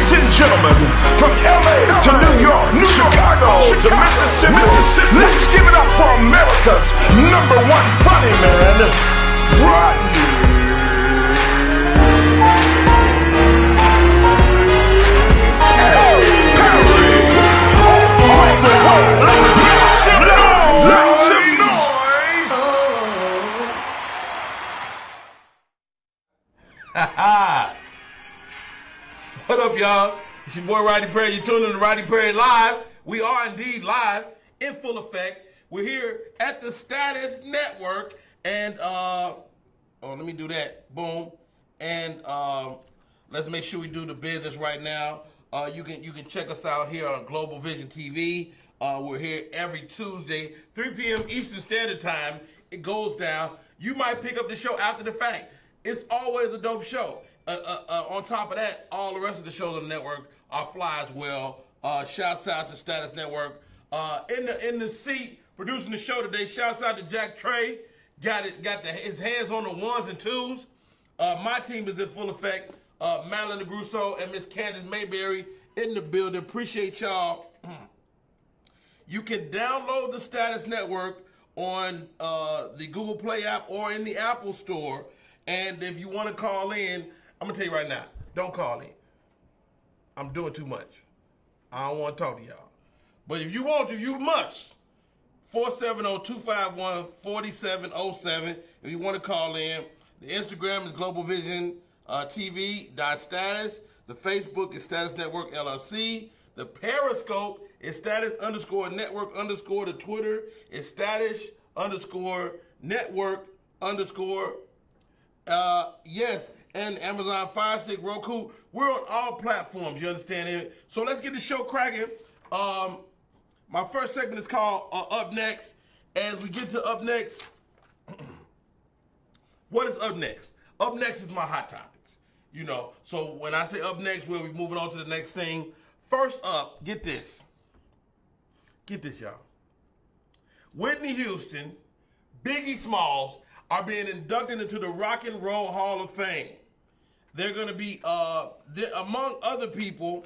Ladies and gentlemen, from LA to New York, Chicago to Mississippi, let's give it up for America's #1 funny man, Rodney. What up, y'all? It's your boy Rodney Perry. You're tuning in to Rodney Perry Live. We are indeed live in full effect. We're here at the Status Network, and let me do that. Boom, and let's make sure we do the business right now. You can check us out here on Global Vision TV. We're here every Tuesday, 3 p.m. Eastern Standard Time. It goes down. You might pick up the show after the fact. It's always a dope show. On top of that, all the rest of the shows on the network are fly as well. Shouts out to Status Network. In the seat producing the show today. Shouts out to Jack Trey. Got his hands on the ones and twos. My team is in full effect. Madeline DeGrusso and Miss Candace Mayberry in the building. Appreciate y'all. You can download the Status Network on the Google Play app or in the Apple Store. And if you want to call in, I'm going to tell you right now, don't call in. I'm doing too much. I don't want to talk to y'all. But if you want to, you must. 470-251-4707 if you want to call in. The Instagram is Global Vision TV.status. The Facebook is Status Network LLC. The Periscope is Status_Network_. The Twitter is Status_Network_. Yes, and Amazon Fire Stick, Roku. We're on all platforms, you understand it? So let's get the show cracking. My first segment is called Up Next. As we get to Up Next, what is Up Next? Up Next is my hot topics, you know. So when I say Up Next, we'll be moving on to the next thing. First up, get this. Get this, y'all. Whitney Houston, Biggie Smalls are being inducted into the Rock and Roll Hall of Fame. They're going to be, among other people,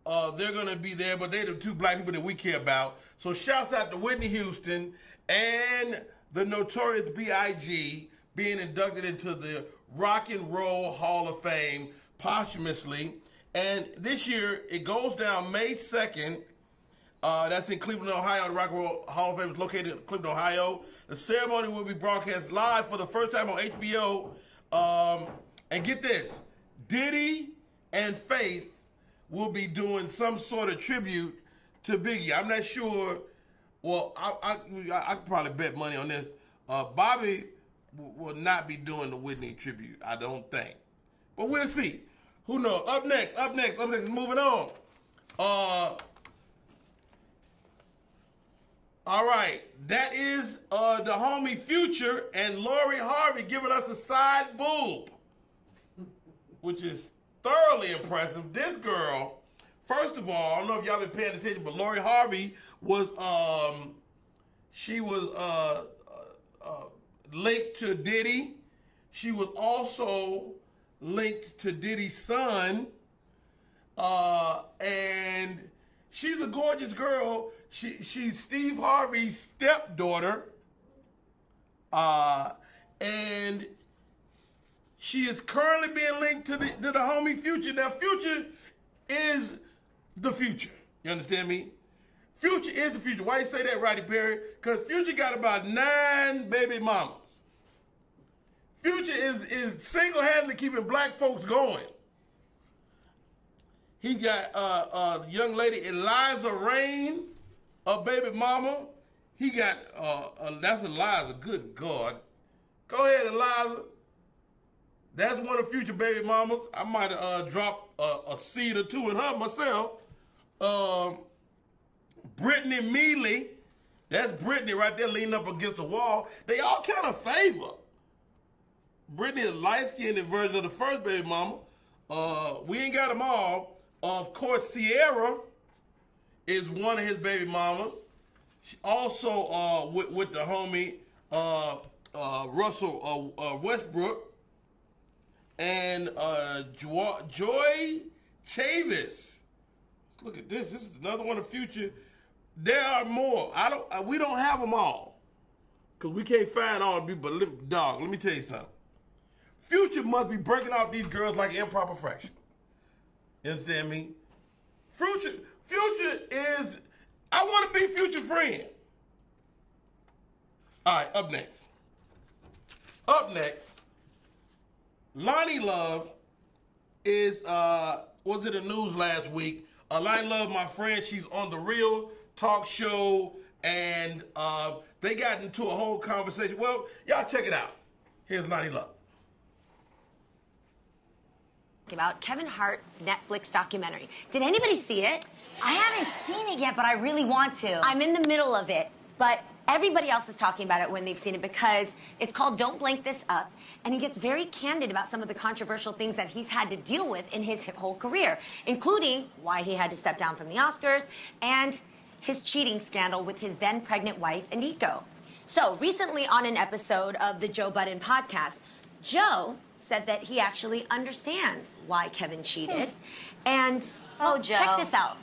they're going to be there, but they're the two black people that we care about. So shouts out to Whitney Houston and the Notorious B.I.G. being inducted into the Rock and Roll Hall of Fame posthumously. And this year, it goes down May 2nd. That's in Cleveland, Ohio. The Rock and Roll Hall of Fame is located in Cleveland, Ohio. The ceremony will be broadcast live for the first time on HBO. And get this, Diddy and Faith will be doing some sort of tribute to Biggie. I'm not sure. Well, I could probably bet money on this. Bobby will not be doing the Whitney tribute, I don't think. But we'll see. Who knows? Up next, moving on. All right, that is the homie Future and Lori Harvey giving us a side boob, which is thoroughly impressive. This girl, first of all, I don't know if y'all been paying attention, but Lori Harvey was, she was linked to Diddy. She was also linked to Diddy's son, and she's a gorgeous girl. She's Steve Harvey's stepdaughter, and she is currently being linked to the homie Future. Now, Future is the future. You understand me? Future is the future. Why you say that, Rodney Perry? Because Future got about 9 baby mamas. Future is single-handedly keeping black folks going. He got a young lady, Eliza Rain, a baby mama. He got, that's Eliza, good God. Go ahead, Eliza. That's one of Future baby mamas. I might have dropped a seed or two in her myself. Brittany Mealy, that's Brittany right there leaning up against the wall. They all kind of favor. Brittany is light-skinned version of the first baby mama. We ain't got them all. Of course, Sierra is one of his baby mamas. She also with the homie Russell Westbrook. And Joy Chavis. Look at this. This is another one of Future. There are more. We don't have them all. Because we can't find all the people. But, dog, let me tell you something. Future must be breaking off these girls like improper fraction. You understand me? Future is... I want to be Future friend. All right, up next. Lonnie Love is, was in the news last week. Lonnie Love, my friend, she's on The Real Talk Show, and they got into a whole conversation. Well, y'all check it out. Here's Lonnie Love. About Kevin Hart's Netflix documentary. Did anybody see it? I haven't seen it yet, but I really want to. I'm in the middle of it, but everybody else is talking about it when they've seen it because it's called Don't Blank This Up, and he gets very candid about some of the controversial things that he's had to deal with in his whole career, including why he had to step down from the Oscars and his cheating scandal with his then pregnant wife, Aniko. So recently on an episode of the Joe Budden podcast, Joe said that he actually understands why Kevin cheated. And, oh, Joe. Check this out.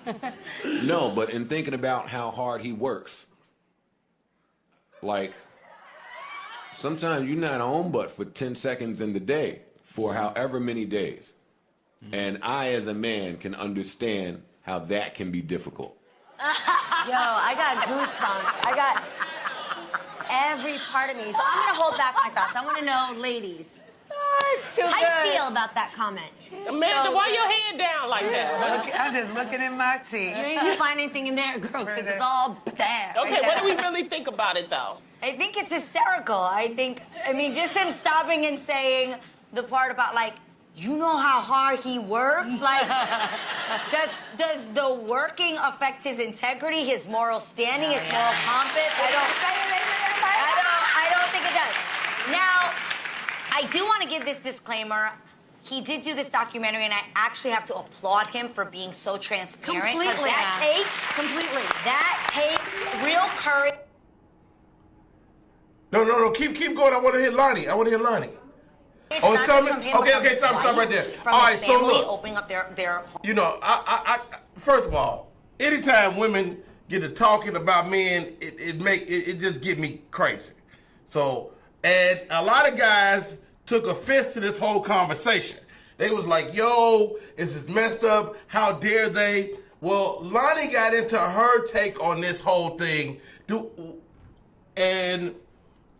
No, but in thinking about how hard he works, like, sometimes you're not on but for 10 seconds in the day for however many days. And I, as a man, can understand how that can be difficult. Yo, I got goosebumps. I got every part of me. So I'm going to hold back my thoughts. I want to know, ladies, It's too how good. you feel about that comment? Amanda, why your head down like that? I'm just looking at my tea. You ain't find anything in there, girl, because it's all there. Okay, right what there. do we really think about it, though? I think it's hysterical. I mean, just him stopping and saying the part about, like, you know how hard he works? Like, does the working affect his integrity, his moral standing, his moral compass? I don't think it does. Now, I do want to give this disclaimer. He did do this documentary, and I actually have to applaud him for being so transparent. Completely. That takes real courage. No. Keep going. I want to hear Lonnie. Oh, it's coming? Okay, stop right there. All right, so look. Opening up their... You know, I first of all, anytime women get to talking about men, it just get me crazy. So, and a lot of guys took offense to this whole conversation. They was like, yo, this is messed up. How dare they? Well, Lonnie got into her take on this whole thing, and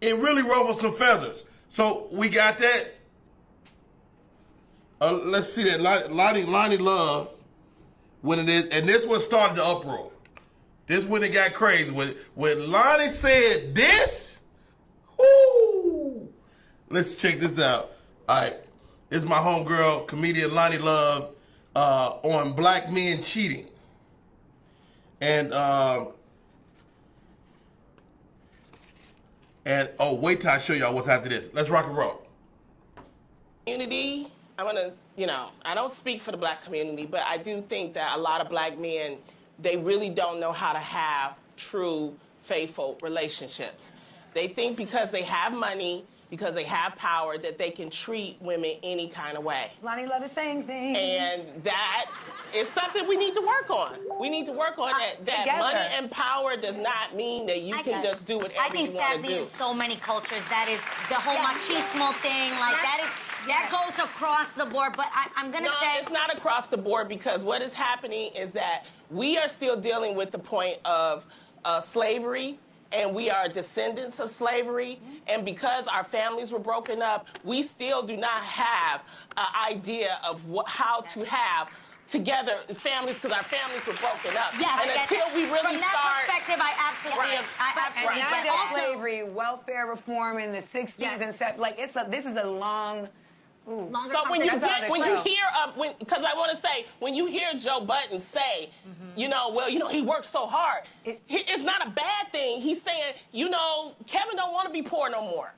it really ruffled some feathers. So we got that. Let's see that Lonnie Love, when it is, and this one started the uproar. This when it got crazy. When Lonnie said this, whoo. Let's check this out. All right, this is my homegirl, comedian Lonnie Love, on black men cheating. And oh, wait till I show y'all what's after this. Let's rock and roll. Community, I'm gonna, I don't speak for the black community, but I do think that a lot of black men, they really don't know how to have true, faithful relationships. They think because they have money, because they have power, that they can treat women any kind of way. Lonnie Love is saying things. And that is something we need to work on. We need to work on that money and power does not mean that you can just do whatever you want to do. I think sadly in so many cultures that is the whole machismo thing, like that goes across the board, but I'm gonna say... No, it's not across the board because what is happening is that we are still dealing with the point of slavery, and we are descendants of slavery, and because our families were broken up, we still do not have an idea of how to have together families, because our families were broken up. Yes, and until we really from that perspective, I absolutely And not get just slavery, welfare reform in the 60s and 70s. Like, this is a long... Longer So when you hear, because I want to say, when you hear Joe Budden say, he worked so hard, it's not a bad thing. He's saying, Kevin don't want to be poor no more.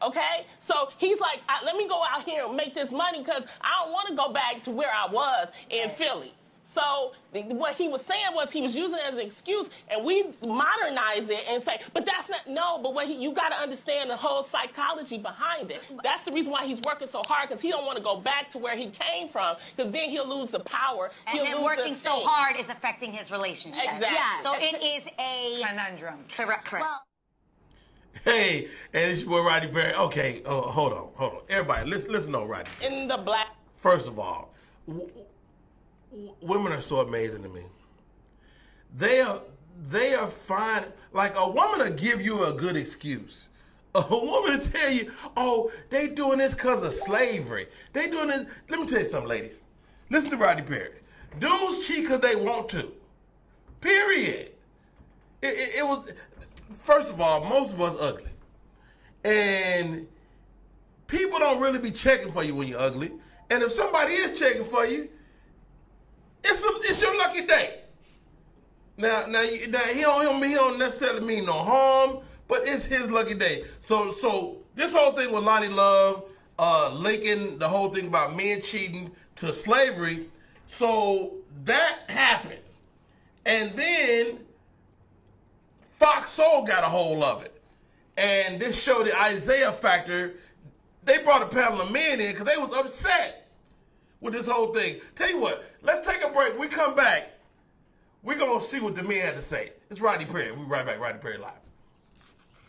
Okay? So he's like, let me go out here and make this money because I don't want to go back to where I was in Philly. So what he was saying was he was using it as an excuse, and we modernize it and say, but that's not, no, but what you got to understand the whole psychology behind it. That's the reason why he's working so hard, because he don't want to go back to where he came from, because then he'll lose the power. And then working so hard is affecting his relationship. Exactly. Yeah. So it is a conundrum. Correct. Well, Hey, and it's your boy Rodney Perry. Okay, hold on. Everybody, listen to Rodney. In the black. First of all, women are so amazing to me. They are fine. Like, a woman will give you a good excuse. A woman will tell you, oh, they doing this because of slavery. They doing this. Let me tell you something, ladies. Listen to Rodney Perry. Dudes cheat because they want to. Period. It was, first of all, most of us ugly. And people don't really be checking for you when you're ugly. And if somebody is checking for you, it's your lucky day. Now he don't necessarily mean no harm, but it's his lucky day. So this whole thing with Lonnie Love, linking the whole thing about men cheating to slavery, so that happened. And then Fox Soul got a hold of it. And this showed the Isaiah factor. They brought a panel of men in because they was upset with this whole thing. Tell you what, let's take a break. We come back, we're going to see what the men had to say. It's Rodney Perry. We'll be right back. Rodney Perry Live.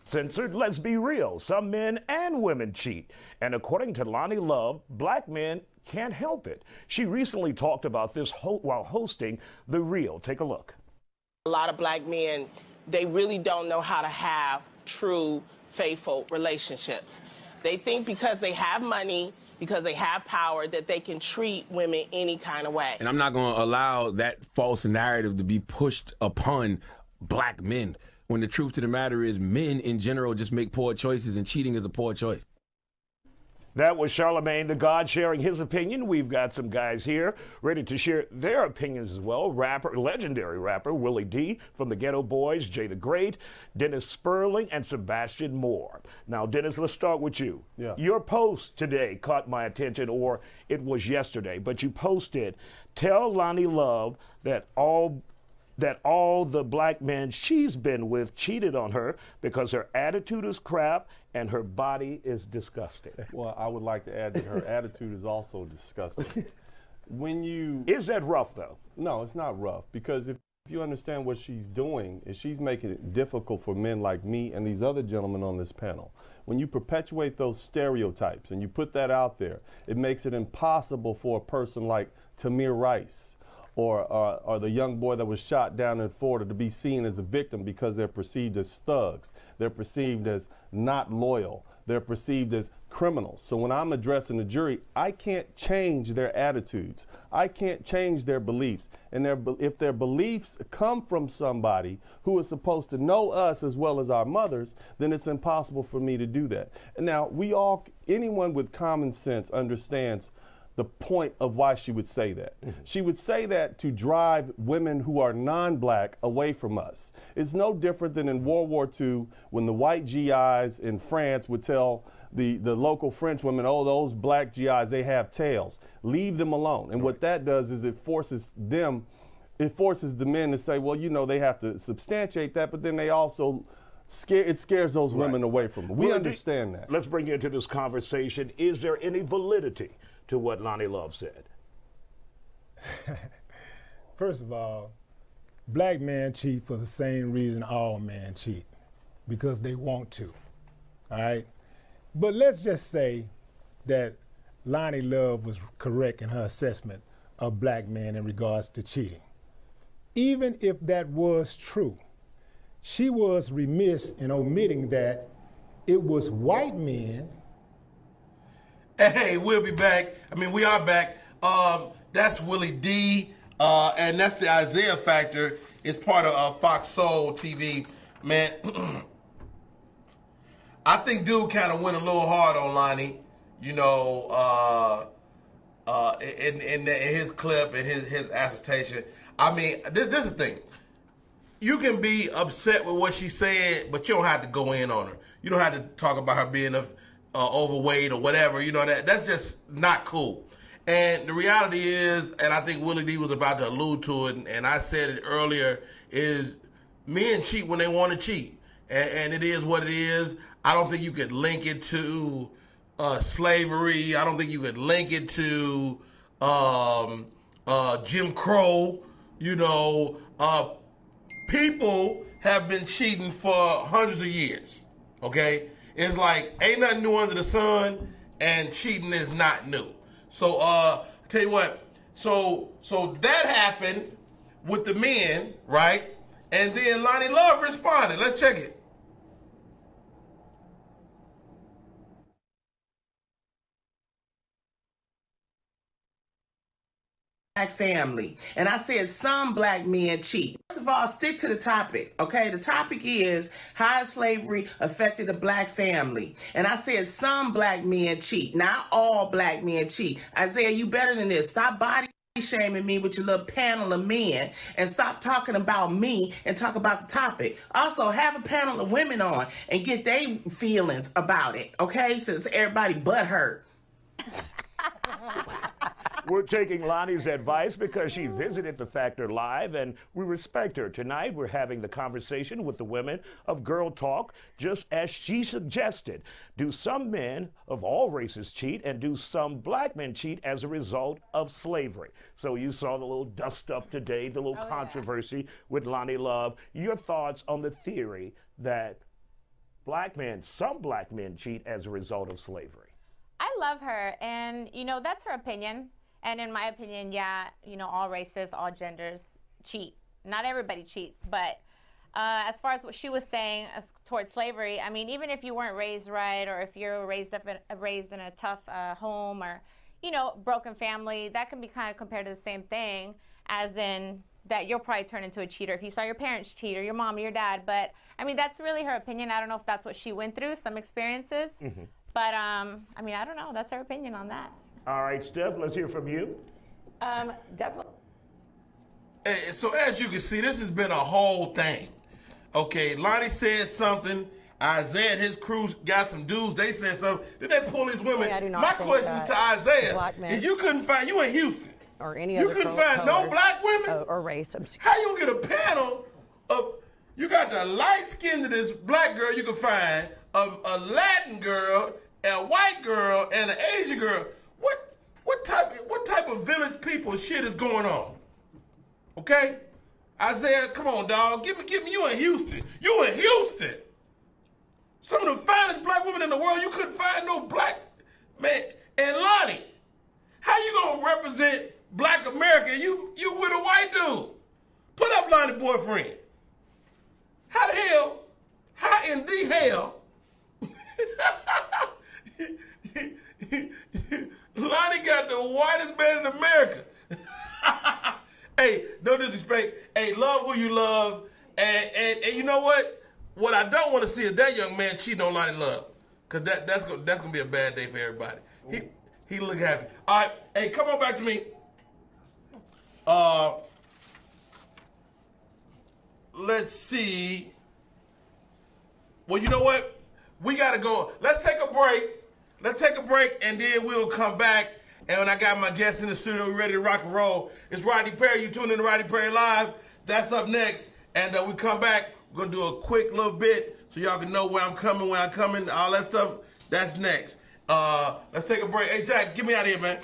Censored, let's be real. Some men and women cheat. And according to Lonnie Love, black men can't help it. She recently talked about this while hosting The Real. Take a look. A lot of black men, they really don't know how to have true, faithful relationships. They think because they have money, because they have power, that they can treat women any kind of way. And I'm not going to allow that false narrative to be pushed upon black men, when the truth of the matter is men in general just make poor choices, and cheating is a poor choice. That was Charlemagne the God sharing his opinion. We've got some guys here ready to share their opinions as well. Legendary rapper Willie D from the Ghetto Boys, Jay the Great, Dennis Sperling, and Sebastian Moore. Now, Dennis, let's start with you. Yeah. Your post today caught my attention, or it was yesterday, but you posted, tell Lonnie Love that all the black men she's been with cheated on her because her attitude is crap and her body is disgusting. Well, I would like to add that her attitude is also disgusting. Is that rough, though? No, it's not rough, because if you understand what she's doing, is she's making it difficult for men like me and these other gentlemen on this panel. When you perpetuate those stereotypes and you put that out there, it makes it impossible for a person like Tamir Rice or the young boy that was shot down in Florida to be seen as a victim, because they're perceived as thugs. They're perceived as not loyal. They're perceived as criminals. So when I'm addressing the jury, I can't change their attitudes. I can't change their beliefs. And if their beliefs come from somebody who is supposed to know us as well as our mothers, then it's impossible for me to do that. And now, anyone with common sense understands the point of why she would say that. Mm-hmm. She would say that to drive women who are non-black away from us. It's no different than in World War II, when the white GIs in France would tell the local French women, oh, those black GIs, they have tails. Leave them alone. And what that does is it forces the men to say, well, they have to substantiate that, but then they also scares those women away from them. We understand that. Let's bring you into this conversation. Is there any validity to what Lonnie Love said? First of all, black men cheat for the same reason all men cheat, because they want to, all right? But let's just say that Lonnie Love was correct in her assessment of black men in regards to cheating. Even if that was true, she was remiss in omitting that it was white men. Hey, we'll be back. We are back. That's Willie D, and that's the Isaiah Factor. It's part of Fox Soul TV. Man, I think dude kind of went a little hard on Lonnie, in his clip and his assertion. This is the thing. You can be upset with what she said, but you don't have to go in on her. You don't have to talk about her being overweight or whatever. That's just not cool. And the reality is, and I think Willie D was about to allude to it, and I said it earlier, is men cheat when they want to cheat. And it is what it is. I don't think you could link it to slavery. I don't think you could link it to Jim Crow. You know, people have been cheating for hundreds of years, okay? It's like, ain't nothing new under the sun, and cheating is not new. So, tell you what, so that happened with the men, right? And then Lonnie Love responded. Let's check it. Black family. And I said some black men cheat. First of all, stick to the topic, okay? The topic is how slavery affected the black family. And I said some black men cheat, not all black men cheat. Isaiah, you better than this. Stop body shaming me with your little panel of men and stop talking about me and talk about the topic. Also, have a panel of women on and get their feelings about it, okay? Since everybody butt hurt. We're taking Lonnie's advice because she visited the Factor Live, and we respect her. Tonight, we're having the conversation with the women of Girl Talk, just as she suggested. Do some men of all races cheat, and do some black men cheat as a result of slavery? So you saw the little dust-up today, the little controversy with Lonnie Love. Your thoughts on the theory that some black men cheat as a result of slavery? I love her, and, you know, that's her opinion. And in my opinion, yeah, you know, all races, all genders cheat. Not everybody cheats, but as far as what she was saying towards slavery, I mean, even if you weren't raised right, or if you're raised in a tough home, or, you know, broken family, that can be kind of compared to the same thing, as in that you'll probably turn into a cheater if you saw your parents cheat, or your mom or your dad. But, I mean, that's really her opinion. I don't know if that's what she went through, some experiences. Mm-hmm. But, I mean, I don't know. That's her opinion on that. All right, Steph, let's hear from you. Definitely. Hey, so as you can see, this has been a whole thing. Okay, Lonnie said something. Isaiah and his crew got some dudes. They said something. Then they pull these women. My question to Isaiah is, you in Houston, or any you other couldn't find no black women or race. How you gonna get a panel of? You got the light skin of this black girl you can find, a Latin girl, a white girl, and an Asian girl. What type of village people shit is going on? Okay? Isaiah, come on, dog. Give me you in Houston. You in Houston. Some of the finest black women in the world, you couldn't find no black man. And Lonnie, how you gonna represent black America? You with a white dude. Put up Lonnie boyfriend. How in the hell Lonnie got the whitest man in America. Hey, no disrespect. Hey, love who you love. And you know what? What I don't want to see is that young man cheating on Lonnie Love. Because that's gonna be a bad day for everybody. He look happy. All right, hey, come on back to me. Let's see. Well, you know what? We got to go. Let's take a break, and then we'll come back. And when I got my guests in the studio, we're ready to rock and roll. It's Rodney Perry. You tuned in to Rodney Perry Live. That's up next. And we come back. We're going to do a quick little bit so y'all can know where I'm coming, all that stuff. That's next. Let's take a break. Hey, Jack, get me out of here, man.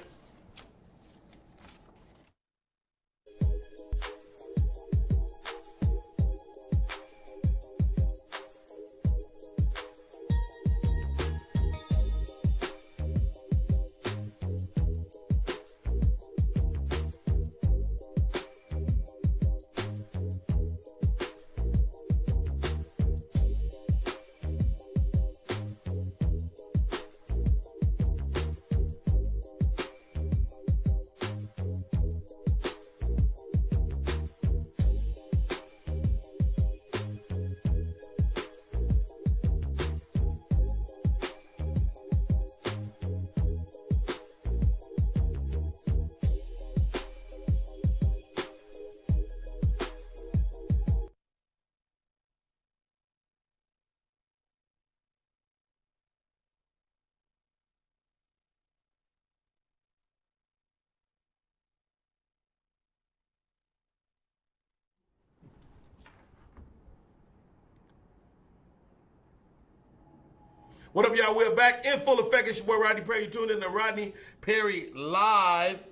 What up, y'all? We're back in full effect. It's your boy Rodney Perry. You tuned in to Rodney Perry Live.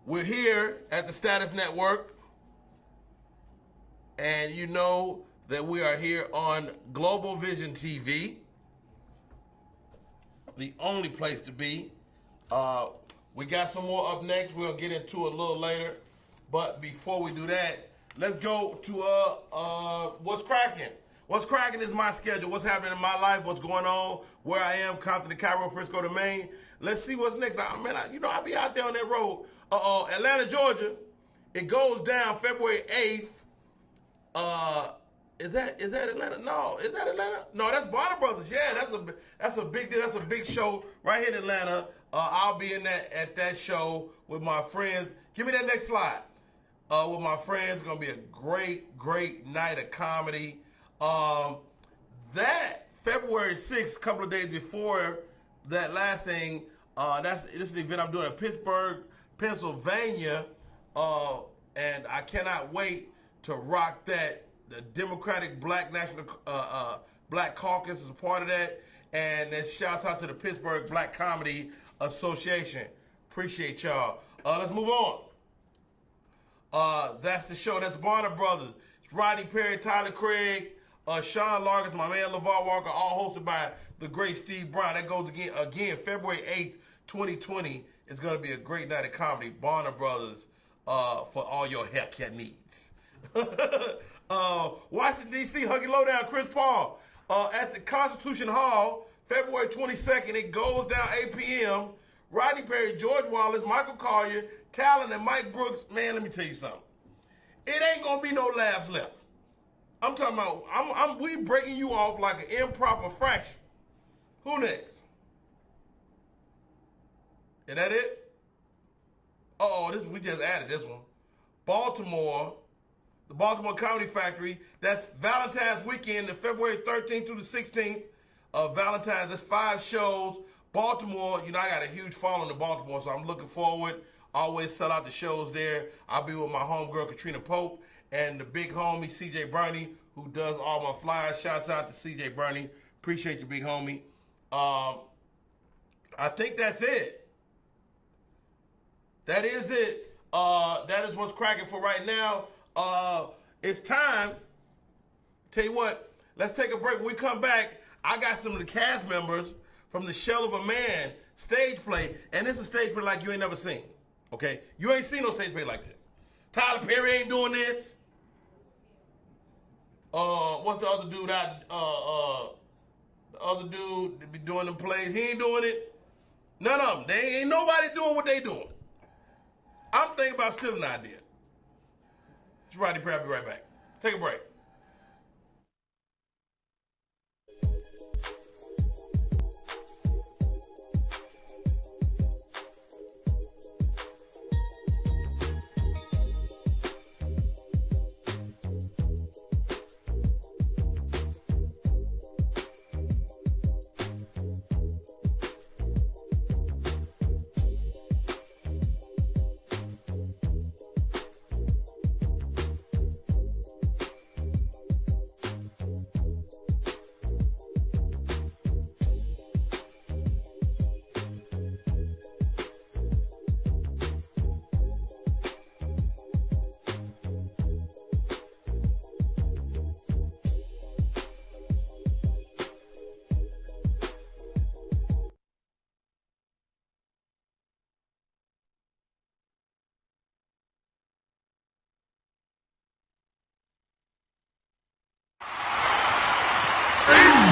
We're here at the Status Network. And you know that we are here on Global Vision TV. The only place to be. We got some more up next. We'll get into it a little later. But before we do that, let's go to what's cracking. What's cracking is my schedule. What's happening in my life? What's going on? Where I am, Compton to Cairo, Frisco to Maine. Let's see what's next. I'll be out there on that road. Atlanta, Georgia. It goes down February 8th. Is that Atlanta? No, is that Atlanta? No, that's Bonner Brothers. Yeah, that's a big deal. That's a big show right here in Atlanta. I'll be at that show with my friends. Give me that next slide. With my friends, it's gonna be a great night of comedy. That February 6th, a couple of days before that last thing, this is an event I'm doing in Pittsburgh, Pennsylvania, and I cannot wait to rock that. The Democratic Black National Black Caucus is a part of that, and then shouts out to the Pittsburgh Black Comedy Association. Appreciate y'all. Let's move on. That's the show. That's Bonner Brothers. It's Rodney Perry, Tyler Craig, Sean Larkins, my man LeVar Walker, all hosted by the great Steve Brown. That goes again February 8th, 2020. It's going to be a great night of comedy. Bonner Brothers for all your haircut needs. Washington, D.C., Huggy Lowdown, Chris Paul. At the Constitution Hall, February 22nd, it goes down 8 p.m. Rodney Perry, George Wallace, Michael Collier, Talon, and Mike Brooks. Man, let me tell you something. It ain't going to be no laughs left. I'm talking about, we breaking you off like an improper fraction. Who next? Is that it? We just added this one. Baltimore, the Baltimore Comedy Factory. That's Valentine's weekend, the February 13th through the 16th of Valentine's. That's 5 shows. Baltimore, I got a huge following in Baltimore, so I'm looking forward. Always sell out the shows there. I'll be with my homegirl, Katrina Pope, and the big homie, CJ Burney, who does all my flyers. Shouts out to CJ Burney. Appreciate you, big homie. I think that's it. That is it. That is what's cracking for right now. It's time. Tell you what, let's take a break. When we come back, I got some of the cast members from The Shell of a Man stage play, and it's a stage play like you ain't never seen. Okay? You ain't seen no stage play like this. Tyler Perry ain't doing this. What's the other dude out? The other dude that be doing them plays, he ain't doing it. None of them. They ain't nobody doing what they doing. I'm thinking about stealing an idea. It's Rodney Perry. I'll be right back. Take a break.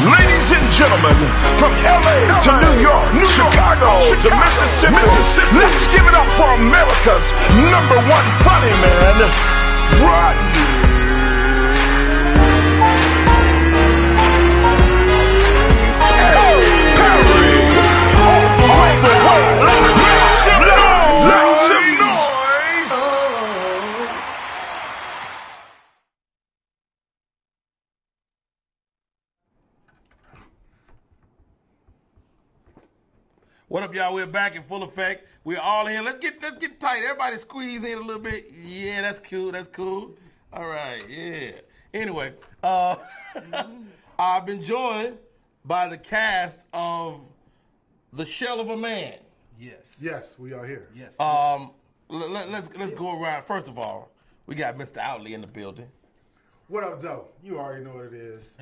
Ladies and gentlemen, from LA to New York, Chicago to Mississippi, let's give it up for America's #1 funny man, Rodney. What up, y'all? We're back in full effect. We're all in. Let's get tight. Everybody squeeze in a little bit. Yeah, that's cool. That's cool. All right. Yeah. Anyway, I've been joined by the cast of The Shell of a Man. Yes. Yes, we are here. Yes. Let's go around. First of all, we got Mr. Outley in the building. What up, Joe? You already know what it is.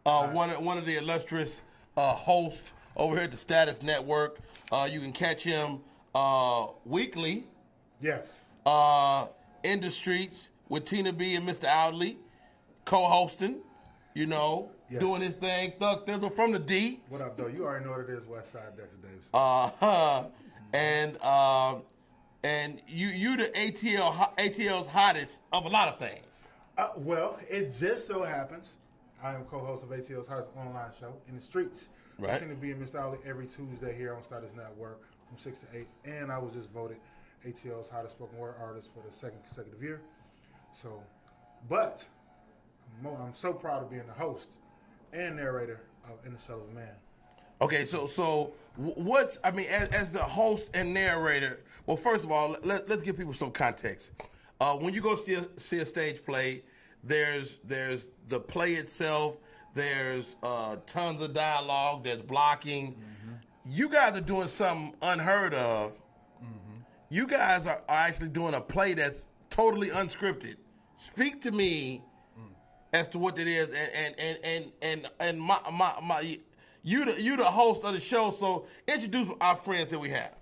One of the illustrious hosts over here at the Status Network. You can catch him weekly. Yes. In the streets with Tina B and Mr. Outley, co-hosting. Yes. Doing his thing. Thug Thizzle from the D. What up, though? You already know what it is. West Side Dexter Davis. And you the ATL's hottest of a lot of things. Well, it just so happens I am co-host of ATL's hottest online show, In the Streets. Right. I tend to be in Mr. Outley every Tuesday here on Status Network from 6 to 8. And I was just voted ATL's hottest spoken word artist for the second consecutive year. So, but I'm so proud of being the host and narrator of In the Shell of a Man. Okay, so what's, as the host and narrator, well, first of all, let's give people some context. When you go see a stage play, there's the play itself, there's tons of dialogue, there's blocking. Mm-hmm. You guys are doing something unheard of. Mm-hmm. You guys are actually doing a play that's totally unscripted. Speak to me as to what it is, and you the host of the show, so introduce our friends that we have.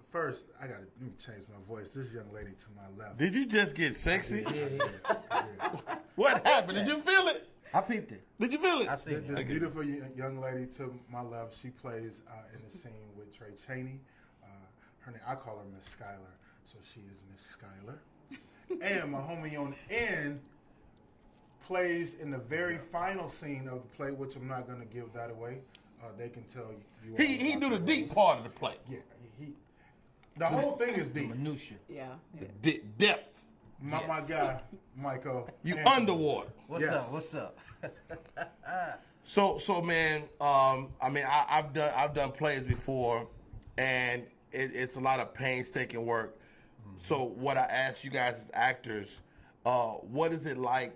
First, let me change my voice. This young lady to my left. Did you just get sexy? Yeah. What happened? Did you feel it? I peeped it. Did you feel it? I see it. This beautiful young lady to my left, she plays in the scene with Trey Chaney. Her name, I call her Miss Skylar, so she is Miss Skylar. And my homie on the end plays in the very final scene of the play, which I'm not going to give that away. They can tell you. He do the deep part of the play. Yeah, the whole thing is deep. Minutia. Yeah. The depth. My guy, Michael. You underwater. What's up? So man, I've done plays before, and it's a lot of painstaking work. Mm-hmm. So what I ask you guys as actors, what is it like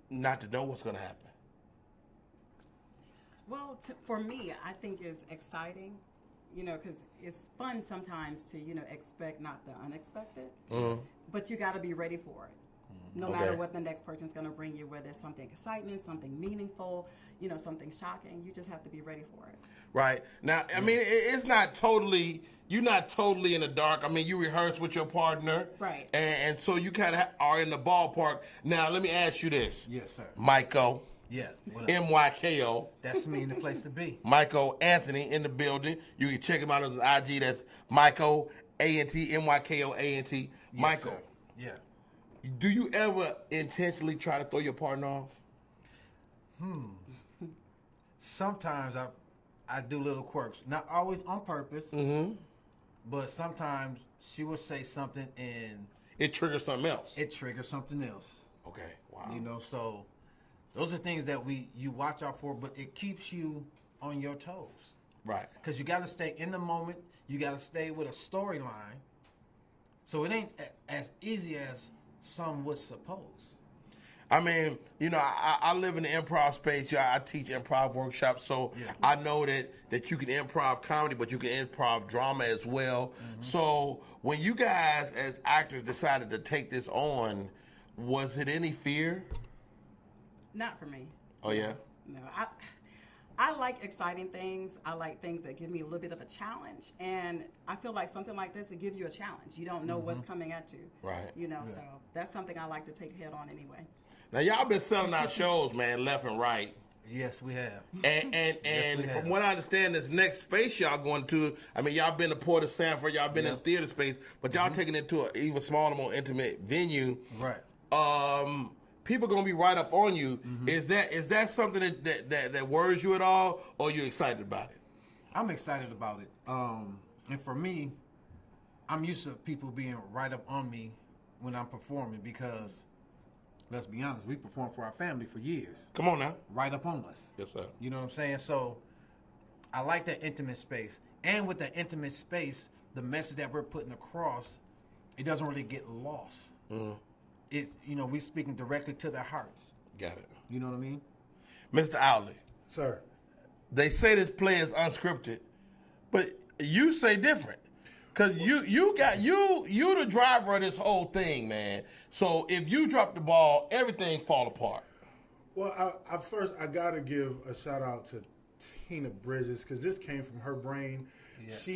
not to know what's going to happen? Well, for me, I think it's exciting, because it's fun sometimes to, expect not the unexpected, but you got to be ready for it. No matter what the next person's going to bring you, whether it's something excitement, something meaningful, something shocking, you just have to be ready for it. Right. Now, it's not totally, you're not totally in the dark. You rehearse with your partner. Right. And so you kind of are in the ballpark. Now, let me ask you this. Yes, sir. Michael. Yeah. MYKO. That's me in the place to be. Michael Anthony in the building. You can check him out on his IG. That's Michael A-N-T, MYKO A-N-T. Yes, Michael. Sir. Yeah. Do you ever intentionally try to throw your partner off? Sometimes I do little quirks. Not always on purpose, but sometimes she will say something and it triggers something else. Okay, wow. So those are things that you watch out for, but it keeps you on your toes. Right. Because you got to stay in the moment. You got to stay with a storyline. So it ain't as easy as some would suppose. I live in the improv space. I teach improv workshops, so I know that you can improv comedy, but you can improv drama as well. Mm-hmm. So when you guys as actors decided to take this on, was it any fear? Not for me. Oh, yeah? No, I like exciting things. I like things that give me a little bit of a challenge. And I feel like something like this, it gives you a challenge. You don't know what's coming at you. Right. So that's something I like to take head on anyway. Now, y'all been selling out shows, man, left and right. Yes, we have. And Yes, from what I understand, this next space y'all going to, y'all been to Port of Sanford, y'all been in theater space, but y'all taking it to an even smaller, more intimate venue. Right. People gonna be right up on you. Is that something that worries you at all, or are you excited about it? I'm excited about it. And for me, I'm used to people being right up on me when I'm performing because, let's be honest, we performed for our family for years. Come on now. Right up on us. Yes, sir. You know what I'm saying? So I like that intimate space. And with that intimate space, the message that we're putting across, it doesn't really get lost. It's, we speaking directly to their hearts. Got it. You know what I mean? Mr. Outley. Sir. They say this play is unscripted, but you say different. Cause you the driver of this whole thing, man. So if you drop the ball, everything fall apart. Well, first I gotta give a shout out to Tina Bridges, because this came from her brain. Yes.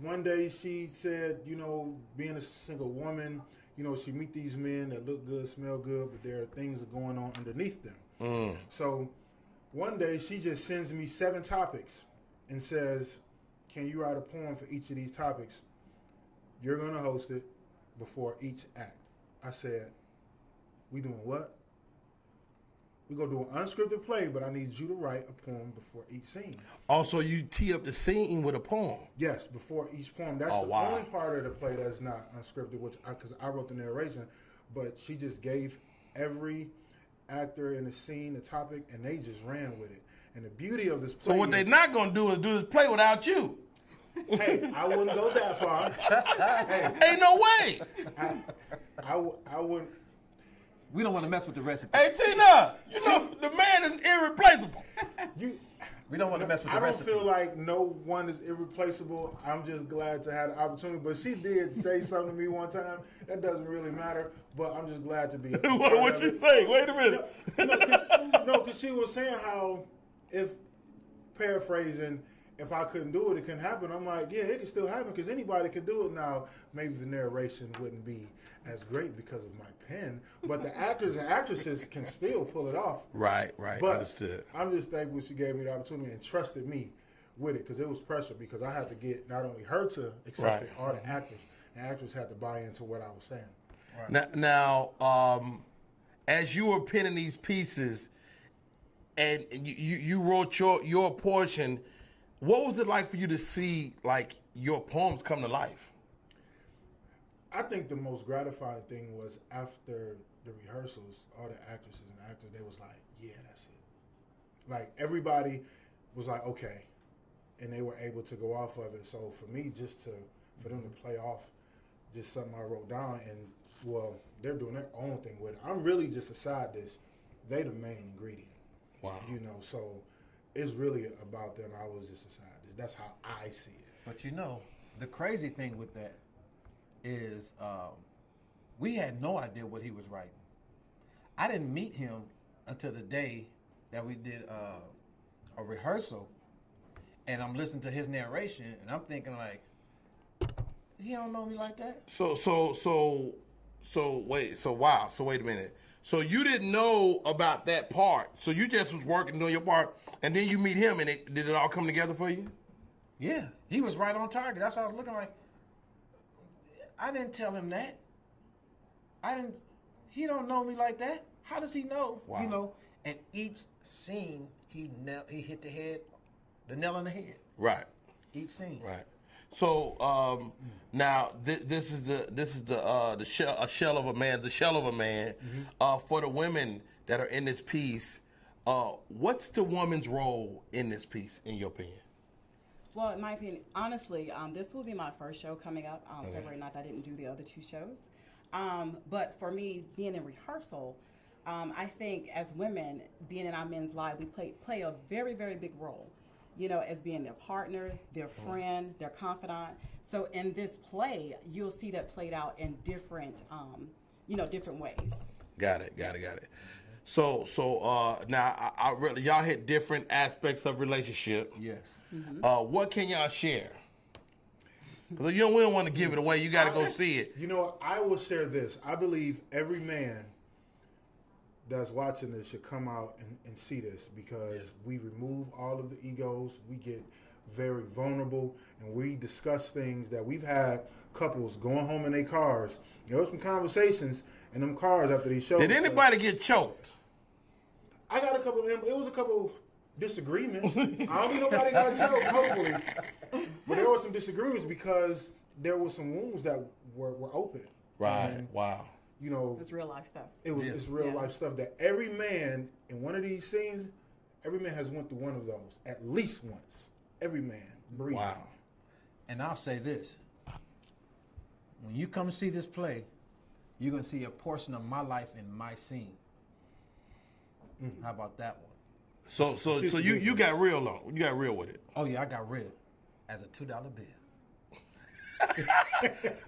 One day she said, you know, being a single woman, you know, she meet these men that look good, smell good, but there are things that are going on underneath them. So one day she just sends me 7 topics and says, can you write a poem for each of these topics? You're going to host it before each act. I said, we doing what? We're going to do an unscripted play, but I need you to write a poem before each scene. Also, you tee up the scene with a poem? Yes, before each poem. That's only part of the play that's not unscripted, because I wrote the narration, but she just gave every actor in the scene the topic, and they just ran with it. And the beauty of this play So what they're not going to do is do this play without you. Hey, I wouldn't go that far. Hey, ain't no way. I wouldn't. We don't want to mess with the recipe. Hey, Tina, you know, the man is irreplaceable. We don't want to mess with the recipe. I don't feel like no one is irreplaceable. I'm just glad to have the opportunity. But she did say something to me one time. That doesn't really matter. But I'm just glad to be. What you say? Wait a minute. No, because she was saying how, if paraphrasing, if I couldn't do it, it couldn't happen. I'm like, yeah, it can still happen because anybody could do it now. Maybe the narration wouldn't be as great because of my pen, but the actors and actresses can still pull it off. Right, But understood. I'm just thankful she gave me the opportunity and trusted me with it, because it was pressure, because I had to get not only her to accept it, all the actors, and actors had to buy into what I was saying. Right. Now, as you were penning these pieces and you wrote your portion, what was it like for you to see like your poems come to life? I think the most gratifying thing was after the rehearsals, all the actresses and actors, they was like, yeah, that's it. Like, everybody was like, okay. And they were able to go off of it. So for me, for them to play off just something I wrote down, and, well, they're doing their own thing with it. I'm really just a side dish. They the main ingredient. Wow. You know, so it's really about them. I was just a side dish. That's how I see it. But you know, the crazy thing with that is we had no idea what he was writing. I didn't meet him until the day that we did a rehearsal, and I'm listening to his narration, and I'm thinking like, he don't know me like that. So wait a minute. So you didn't know about that part. So you just was working doing your part, and then you meet him, and did it all come together for you? Yeah, he was right on target. That's how I was looking like. I didn't tell him that. He don't know me like that. How does he know? Wow. You know, and each scene he hit the nail on the head. Right. Each scene. Right. So now this is the shell of a man. The shell of a man. Mm-hmm. For the women that are in this piece, what's the woman's role in this piece, in your opinion? Well, in my opinion, honestly, this will be my first show coming up February 9th. I didn't do the other 2 shows. But for me, being in rehearsal, I think as women, being in our men's lives, we play a very, very big role, you know, as being their partner, their friend, their confidant. So in this play, you'll see that played out in different, different ways. Got it. So now I really, y'all hit different aspects of relationship. Yes. Mm-hmm. What can y'all share? Because we don't want to give it away. You got to go see it. You know, I will share this. I believe every man that's watching this should come out and see this, because we remove all of the egos. We get very vulnerable, and we discuss things that we've had couples going home in their cars. There was some conversations in them cars after these shows. Did anybody get choked? I got a couple. It was a couple disagreements. I don't think nobody got choked, hopefully. But there were some disagreements because there were some wounds that were open. Right. And, wow. You know, it's real life stuff. It's real life stuff that every man in one of these scenes, every man has went through one of those at least once. Every man. Breathe. Wow. And I'll say this: when you come see this play, you're gonna see a portion of my life in my scene. How about that one? So you got real long. You got real with it. Oh yeah, I got real as a $2 bill.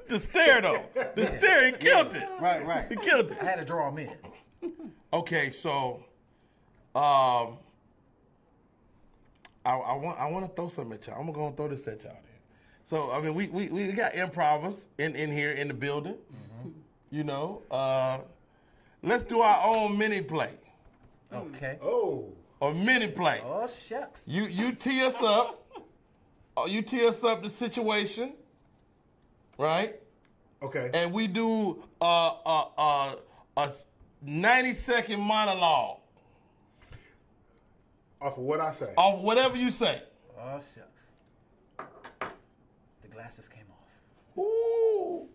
The stare though. The stare, he killed it. Right. He killed it. I had to draw him in. Okay, so I want to throw something at y'all. I'm gonna throw this at y'all then. So I mean we got improvers in here in the building. Mm-hmm. You know, let's do our own mini play. Okay. Oh. A mini play. Oh shucks. You tee us up. You tee us up the situation, right? Okay. And we do a 90-second monologue. Off of what I say. Off whatever you say. Oh shucks. The glasses came off. Ooh.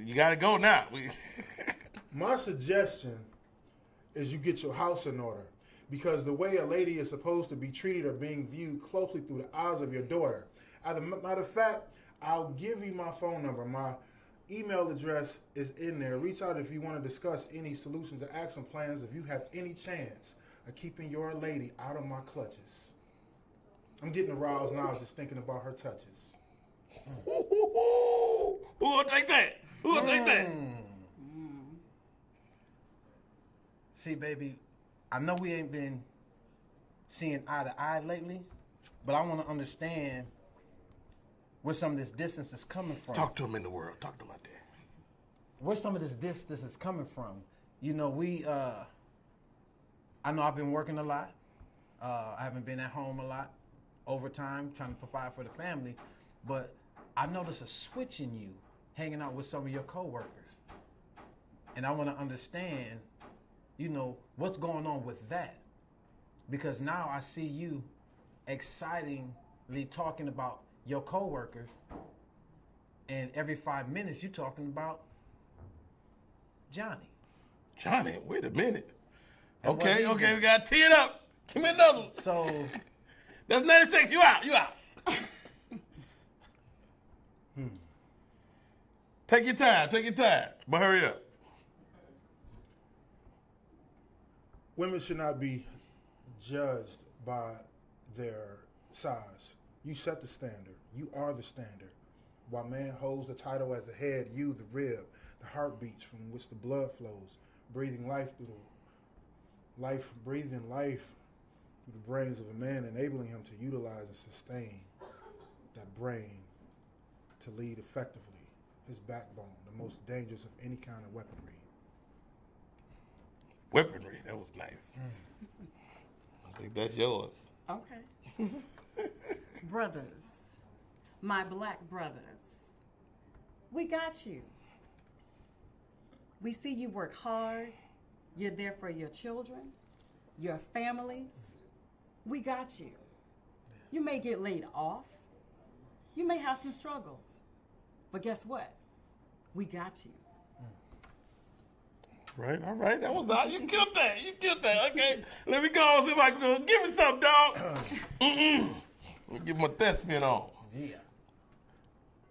You gotta go now. My suggestion is you get your house in order, because the way a lady is supposed to be treated or being viewed closely through the eyes of your daughter. As a matter of fact, I'll give you my phone number. My email address is in there. Reach out if you want to discuss any solutions or action plans if you have any chance of keeping your lady out of my clutches. I'm getting aroused now just thinking about her touches. Who gonna take that? Who gonna take that? See, baby, I know we ain't been seeing eye to eye lately, but I want to understand where some of this distance is coming from. Talk to him in the world. Talk to him out there. Where some of this distance is coming from. You know, I know I've been working a lot. I haven't been at home a lot, overtime, trying to provide for the family. But I noticed a switch in you hanging out with some of your coworkers. And I want to understand, you know, what's going on with that. Because now I see you excitingly talking about your coworkers, and every 5 minutes you talking about Johnny. Johnny, wait a minute. Okay, we gotta tee it up. Give me another one. So that's 90 seconds. You out. Take your time, but hurry up. Women should not be judged by their size. You set the standard. You are the standard. While man holds the title as the head, you the rib, the heartbeats from which the blood flows, breathing life through the brains of a man, enabling him to utilize and sustain that brain to lead effectively. His backbone, the most dangerous of any kind of weaponry. Weaponry, that was nice. I think that's yours. Okay. Brothers, my black brothers, we got you. We see you work hard. You're there for your children, your families. We got you. You may get laid off. You may have some struggles. But guess what? We got you. Right, all right. That was all. You killed that. Okay, let me go see if I can go. Give me some, dog. Get my thespian on. Yeah.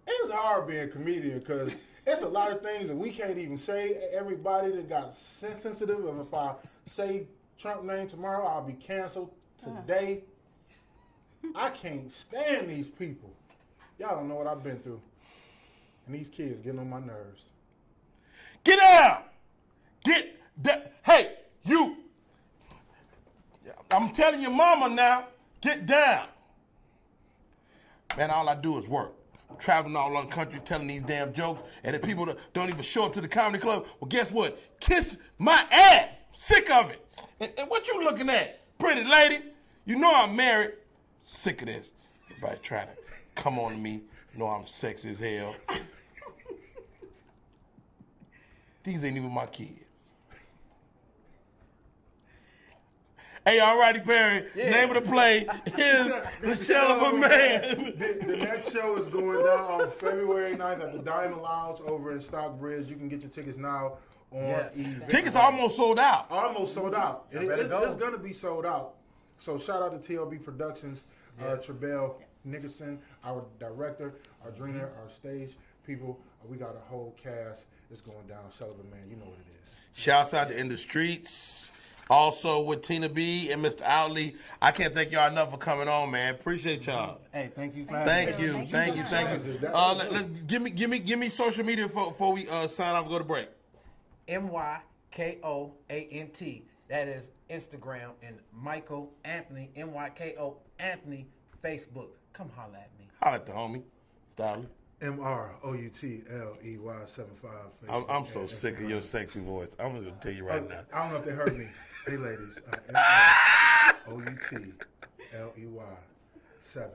It's hard being a comedian because it's a lot of things that we can't even say. Everybody that got sensitive of if I say Trump name tomorrow, I'll be canceled today. I can't stand these people. Y'all don't know what I've been through. And these kids getting on my nerves. Get down! Get down! Hey, you! I'm telling your mama now, get down. Man, all I do is work. Traveling all over the country telling these damn jokes, and the people that don't even show up to the comedy club, well, guess what? Kiss my ass! Sick of it. And what you looking at? Pretty lady, you know I'm married. Sick of this. Everybody trying to come on to me. You know I'm sexy as hell. These ain't even my kids. Hey, all righty, Perry. Yeah. Name of the play is The Shell of a Man. The next show is going down on February 9th at the Diamond Lounge over in Stockbridge. You can get your tickets now on eVent. Tickets are almost sold out. Almost sold out. It's going to be sold out. So shout out to TLB Productions, Trebell Nickerson, our director, our trainer, our stage people. We got a whole cast. It's going down. Sullivan, man, you know what it is. Shouts out to In the Streets. Also with Tina B and Mr. Outley. I can't thank y'all enough for coming on, man. Appreciate y'all. Hey, thank you for having Thank you. Let's give me social media before we sign off and go to break. MYKOANT. That is Instagram, and Michael Anthony, MYKO Anthony, Facebook. Come holla at me. Holla at the homie. Style. MROUTLEY75. I'm so sick of your sexy voice. I'm going to tell you right now. I don't know if they heard me. Hey, ladies. MROUTLEY75.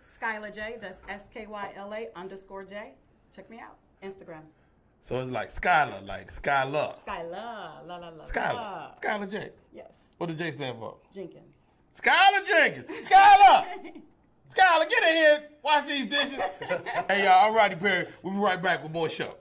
Skylar J. That's SKYLA_J. Check me out. Instagram. So it's like Skylar, like Skylar. Skylar. Skylar J. Yes. What does J stand for? Jenkins. Skylar Jenkins. Skylar! Skylar, get in here. Wash these dishes. Hey, y'all, I'm Rodney Perry. We'll be right back with more show.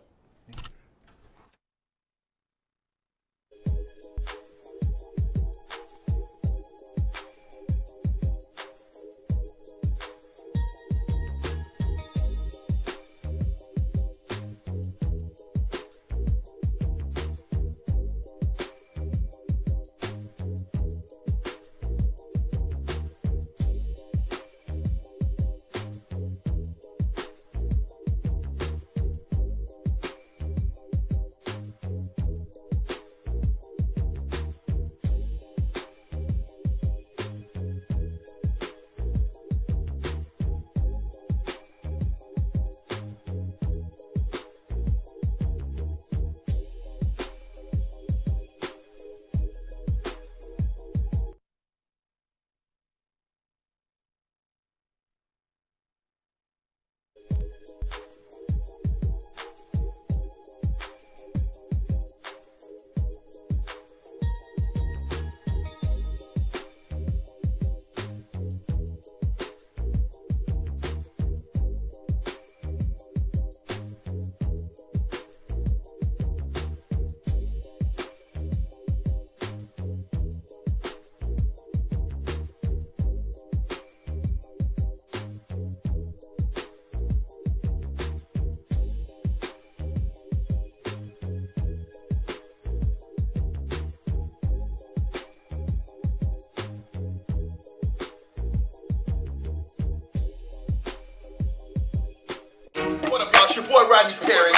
What about your boy Rodney Perry?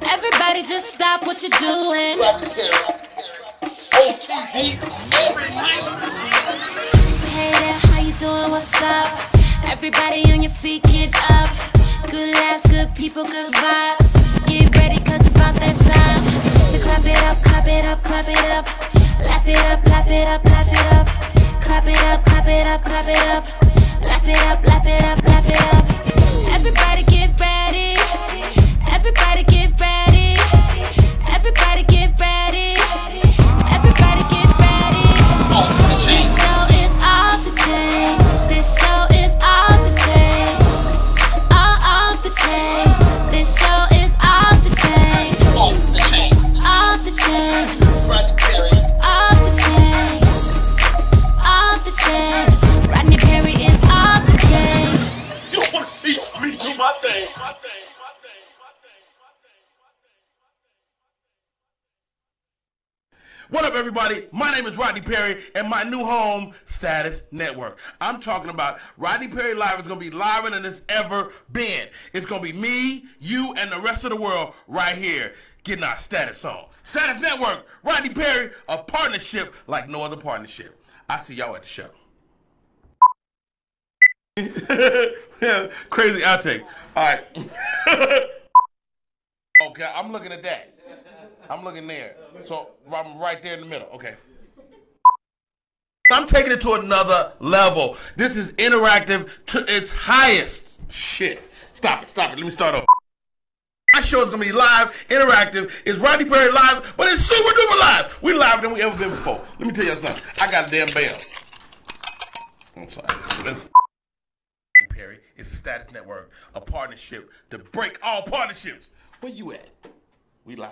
Everybody just stop what you're doing. Rodney Perry. OTV every night. Hey there, how you doing? What's up? Everybody on your feet, get up. Good laughs, good people, good vibes. Get ready, cause it's about that time. So clap it up, clap it up, clap it up. Laugh it up, laugh it up, laugh it up. Clap it up, clap it up, clap it up. Laugh it up, laugh it up, laugh it up. Everybody get ready. Everybody get ready. Everybody get ready. Everybody get ready. This show is off the chain. This show is off the chain. All off the chain. This show is off the chain. Off the chain. Off the chain. Rodney Perry. Off the chain. Off the chain. Rodney Perry is off the chain. You don't want to see me do my thing. What up, everybody? My name is Rodney Perry, and my new home, Status Network. I'm talking about Rodney Perry Live is going to be liver than it's ever been. It's going to be me, you, and the rest of the world right here getting our status on. Status Network, Rodney Perry, a partnership like no other partnership. I'll see y'all at the show. Yeah, crazy outtake. All right. Okay, I'm looking at that. I'm looking there. So I'm right there in the middle. Okay. I'm taking it to another level. This is interactive to its highest. Shit. Stop it. Let me start over. My show is going to be live, interactive. It's Rodney Perry Live, but it's super duper live. We live than we ever been before. Let me tell you something. I got a damn bell. I'm sorry. Perry, it's Status Network, a partnership to break all partnerships. Where you at? We live.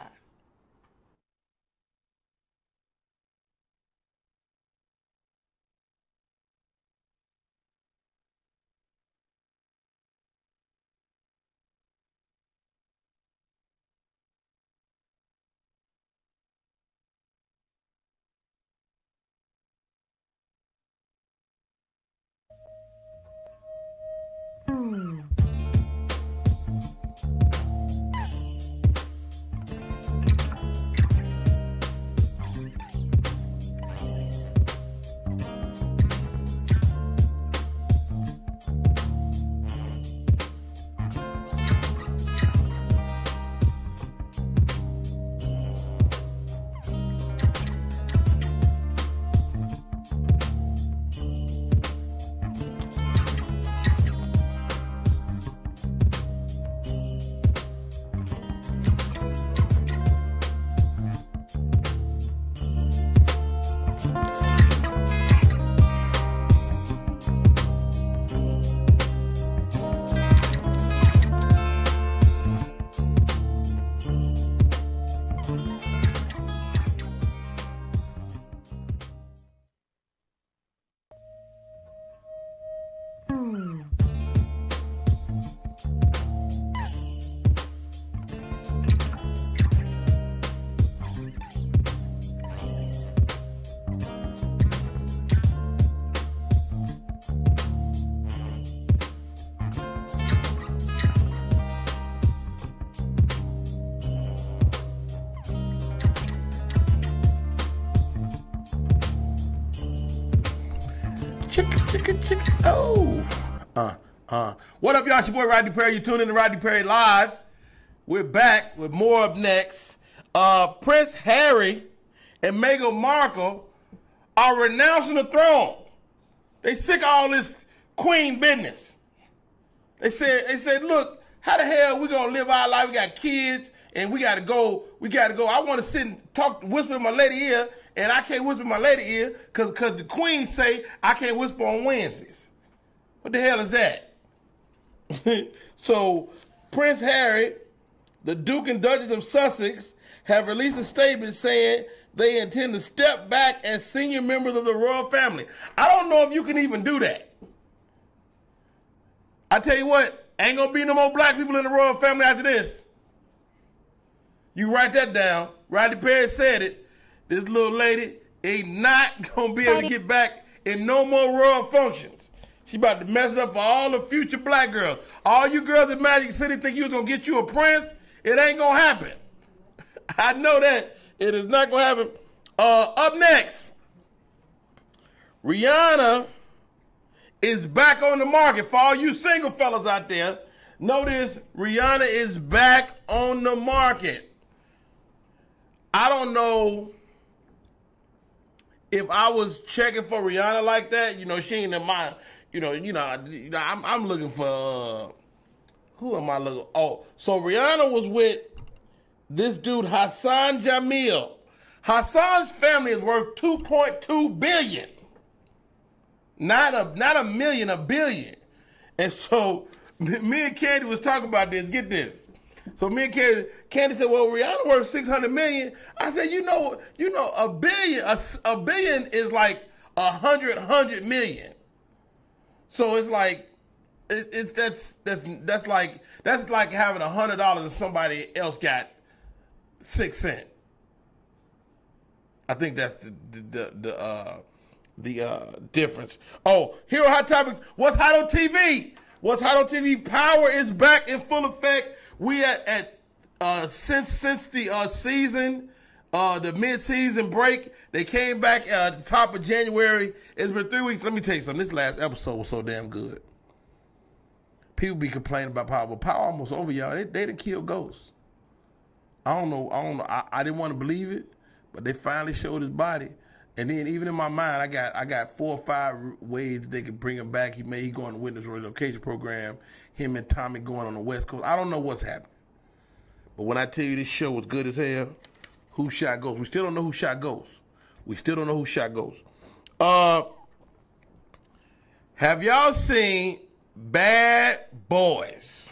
What up, y'all? It's your boy Rodney Perry. You tune in to Rodney Perry Live. We're back with more up next. Prince Harry and Meghan Markle are renouncing the throne. They sick of all this queen business. They said, look, how the hell we gonna live our life? We got kids and we gotta go. I wanna sit and whisper in my lady ear, and I can't whisper in my lady ear because the queen say I can't whisper on Wednesdays. What the hell is that? So Prince Harry, the Duke and Duchess of Sussex, have released a statement saying they intend to step back as senior members of the royal family. I don't know if you can even do that. I tell you what, ain't gonna be no more black people in the royal family after this. You write that down. Rodney Perry said it. This little lady ain't not gonna be able to get back in no more royal functions. She about to mess it up for all the future black girls. All you girls in Magic City think you was gonna get you a prince? It ain't gonna happen. I know that. It is not gonna happen. Up next, Rihanna is back on the market. For all you single fellas out there, notice Rihanna is back on the market. I don't know if I was checking for Rihanna like that. You know, she ain't in my, I'm looking for, who am I looking? Oh, so Rihanna was with this dude, Hassan Jamil. Hassan's family is worth $2.2 billion. Not a million, a billion. And so me and Candy was talking about this. Get this. So me and Candy said, well, Rihanna worth $600 million. I said, you know, a billion is like 100 million. So it's like, that's like having $100 and somebody else got 6 cents. I think that's the difference. Oh, here are hot topics. What's hot on TV? What's hot on TV? Power is back in full effect. We since the season, the mid-season break, they came back at the top of January. It's been 3 weeks. Let me tell you something. This last episode was so damn good. People be complaining about Power, but Power almost over, y'all. They done killed Ghost. I don't know. I didn't want to believe it, but they finally showed his body. And then even in my mind, I got 4 or 5 ways that they could bring him back. He going to witness relocation program. Him and Tommy going on the West Coast. I don't know what's happening. But when I tell you this show was good as hell, who shot Ghost? We still don't know who shot Ghost. Have y'all seen Bad Boys?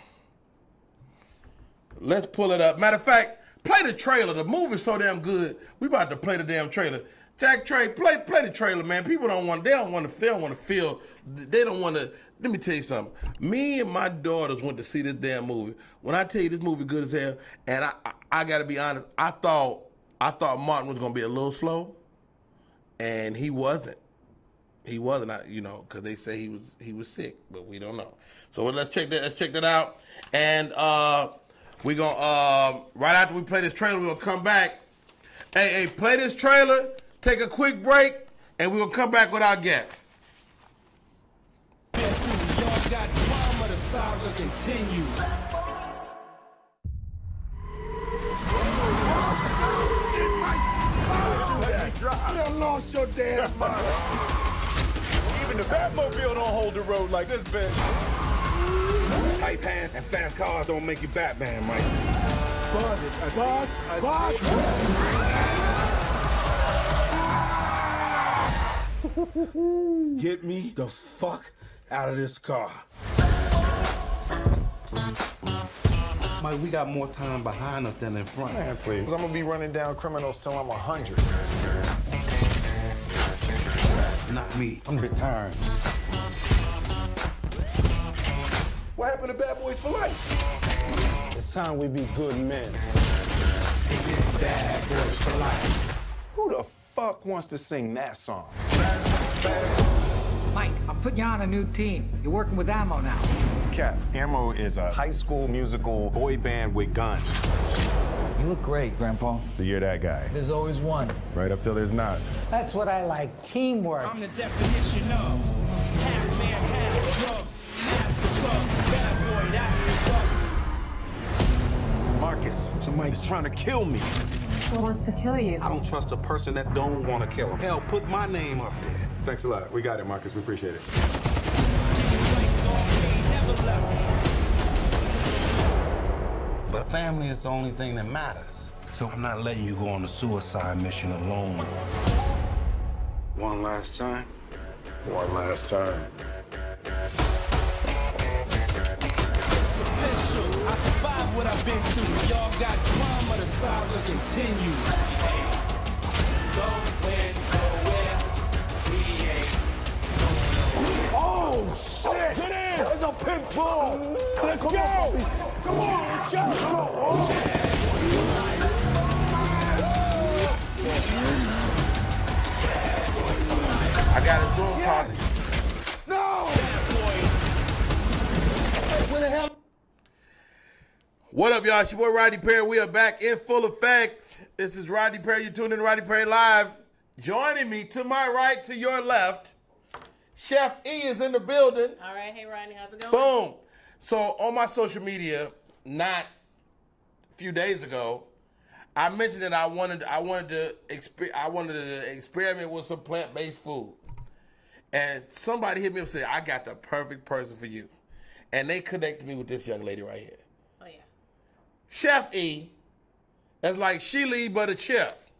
Let's pull it up. Matter of fact, play the trailer. The movie's so damn good. We about to play the damn trailer. Jack Trey, play the trailer, man. People don't want to feel. They don't want to. Let me tell you something. Me and my daughters went to see this damn movie. When I tell you this movie good as hell, and I got to be honest, I thought Martin was gonna be a little slow, and he wasn't. He wasn't, because they say he was sick, but we don't know. So let's check that. Let's check that out, and we're gonna right after we play this trailer, we're gonna come back. Hey, play this trailer. Take a quick break, and we'll come back with our guest. The saga continues. You lost your damn mind. Even the Batmobile don't hold the road like this bitch. Tight pants and fast cars don't make you Batman, Mike. Boss. Get me the fuck out of this car. Mike, we got more time behind us than in front. Man, please. I'm gonna be running down criminals till I'm 100. Not me. I'm retiring. What happened to Bad Boys for Life? It's time we be good men. It's Bad Boys for Life. Who the fuck wants to sing that song? Mike, I'm putting you on a new team. You're working with Ammo now. Cap, Ammo is a high school musical boy band with guns. You look great, Grandpa. So you're that guy. There's always one. Right up till there's not. That's what I like, teamwork. I'm the definition of half trying to kill me. Who wants to kill you? I don't trust a person that don't want to kill him. Hell, put my name up there. Thanks a lot. We got it, Marcus. We appreciate it. But family is the only thing that matters. So I'm not letting you go on a suicide mission alone. One last time. One last time. It's official. I survived what I've been through. Y'all got drama, the saga continues. Going nowhere. We ain't. Oh, shit! Get in! There's a pit bull! Let's Come go! on, come on, let's go! Come on. I got a Zoom call. No! Where the hell? What up, y'all? It's your boy Rodney Perry. We are back in full effect. This is Rodney Perry. You tuned in to Rodney Perry Live. Joining me to my right, to your left, Chef E is in the building. All right, hey Rodney, how's it going? Boom. So on my social media, not a few days ago, I mentioned that I wanted to experiment with some plant-based food. And somebody hit me up and said, I got the perfect person for you. And they connected me with this young lady right here. Oh, yeah. Chef E, that's like She Lee, but a chef.